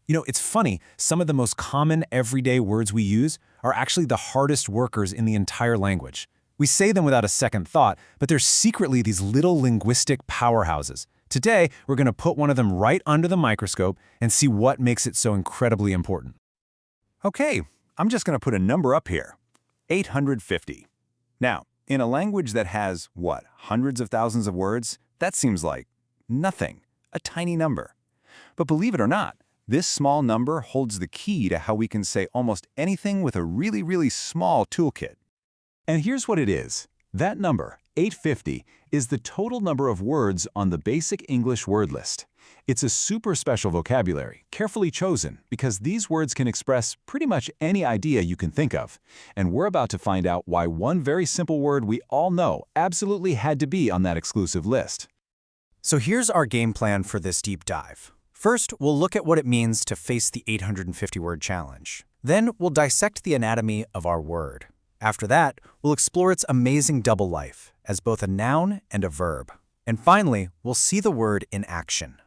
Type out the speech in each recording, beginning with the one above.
It's funny, some of the most common everyday words we use are actually the hardest workers in the entire language. We say them without a second thought, but they're secretly these little linguistic powerhouses. Today, we're going to put one of them right under the microscope and see what makes it so incredibly important. Okay, I'm just going to put a number up here. 850. Now, in a language that has, hundreds of thousands of words, that seems like nothing, a tiny number. But believe it or not, this small number holds the key to how we can say almost anything with a really, really small toolkit. And here's what it is. That number, 850, is the total number of words on the basic English word list. It's a super special vocabulary, carefully chosen, because these words can express pretty much any idea you can think of. And we're about to find out why one very simple word we all know absolutely had to be on that exclusive list. So here's our game plan for this deep dive. First, we'll look at what it means to face the 850-word challenge. Then, we'll dissect the anatomy of our word. After that, we'll explore its amazing double life as both a noun and a verb. And finally, we'll see the word in action.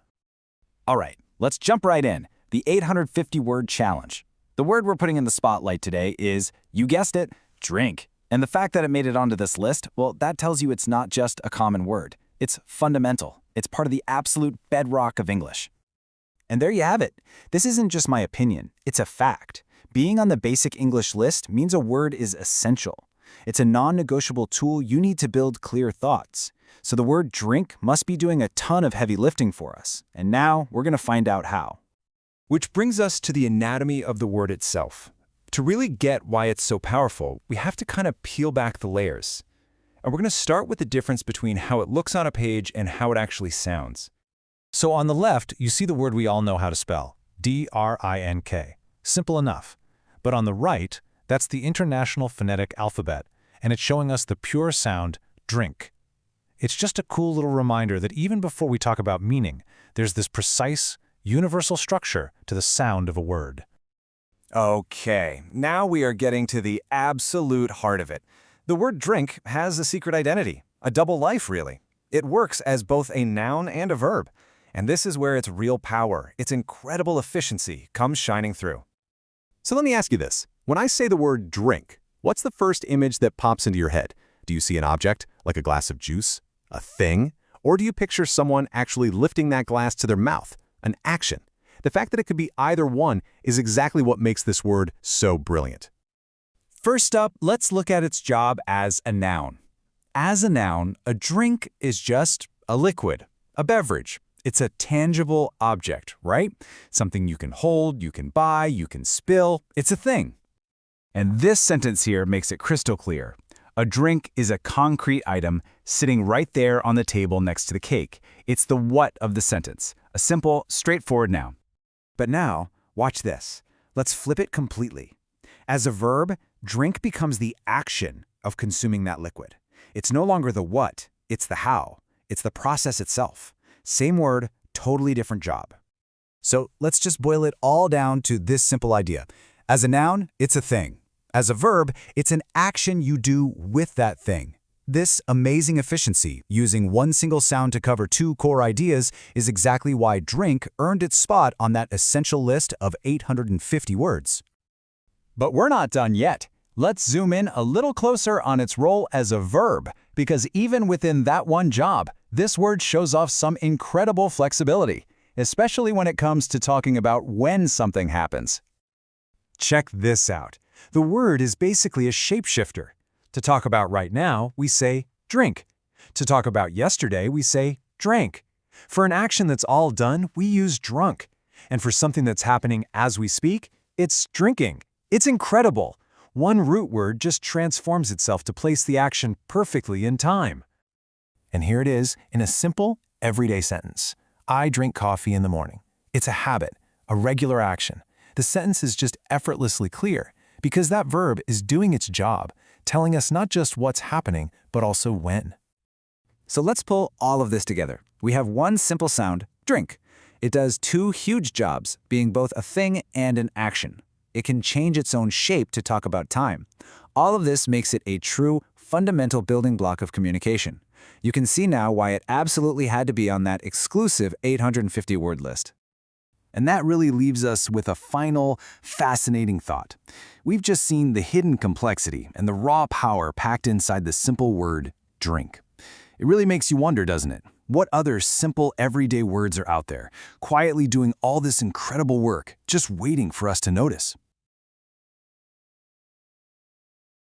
All right, let's jump right in. The 850-word challenge. The word we're putting in the spotlight today is, you guessed it, drink. And the fact that it made it onto this list, well, that tells you it's not just a common word. It's fundamental. It's part of the absolute bedrock of English. And there you have it. This isn't just my opinion. It's a fact. Being on the basic English list means a word is essential. It's a non-negotiable tool you need to build clear thoughts. So the word drink must be doing a ton of heavy lifting for us. And now we're going to find out how. Which brings us to the anatomy of the word itself. To really get why it's so powerful, we have to kind of peel back the layers. And we're going to start with the difference between how it looks on a page and how it actually sounds. So on the left, you see the word we all know how to spell, D-R-I-N-K. Simple enough. But on the right, that's the International Phonetic Alphabet, and it's showing us the pure sound, drink. It's just a cool little reminder that even before we talk about meaning, there's this precise, universal structure to the sound of a word. Okay, now we are getting to the absolute heart of it. The word drink has a secret identity, a double life, really. It works as both a noun and a verb. And this is where its real power, its incredible efficiency, comes shining through. So let me ask you this. When I say the word drink, what's the first image that pops into your head? Do you see an object, like a glass of juice, a thing? Or do you picture someone actually lifting that glass to their mouth, an action? The fact that it could be either one is exactly what makes this word so brilliant. First up, let's look at its job as a noun. As a noun, a drink is just a liquid, a beverage. It's a tangible object, right? Something you can hold, you can buy, you can spill. It's a thing. And this sentence here makes it crystal clear. A drink is a concrete item sitting right there on the table next to the cake. It's the what of the sentence, a simple, straightforward noun. But now, watch this. Let's flip it completely. As a verb, drink becomes the action of consuming that liquid. It's no longer the what, it's the how. It's the process itself. Same word, totally different job. So let's just boil it all down to this simple idea. As a noun, it's a thing. As a verb, it's an action you do with that thing. This amazing efficiency, using one single sound to cover two core ideas, is exactly why drink earned its spot on that essential list of 850 words. But we're not done yet. Let's zoom in a little closer on its role as a verb, because even within that one job, this word shows off some incredible flexibility, especially when it comes to talking about when something happens. Check this out. The word is basically a shapeshifter. To talk about right now, we say drink. To talk about yesterday, we say drank. For an action that's all done, we use drunk. And for something that's happening as we speak, it's drinking. It's incredible. One root word just transforms itself to place the action perfectly in time. And here it is in a simple, everyday sentence. I drink coffee in the morning. It's a habit, a regular action. The sentence is just effortlessly clear because that verb is doing its job, telling us not just what's happening, but also when. So let's pull all of this together. We have one simple sound, drink. It does two huge jobs, being both a thing and an action. It can change its own shape to talk about time. All of this makes it a true, fundamental building block of communication. You can see now why it absolutely had to be on that exclusive 850-word list. And that really leaves us with a final, fascinating thought. We've just seen the hidden complexity and the raw power packed inside the simple word, drink. It really makes you wonder, doesn't it? What other simple, everyday words are out there, quietly doing all this incredible work, just waiting for us to notice?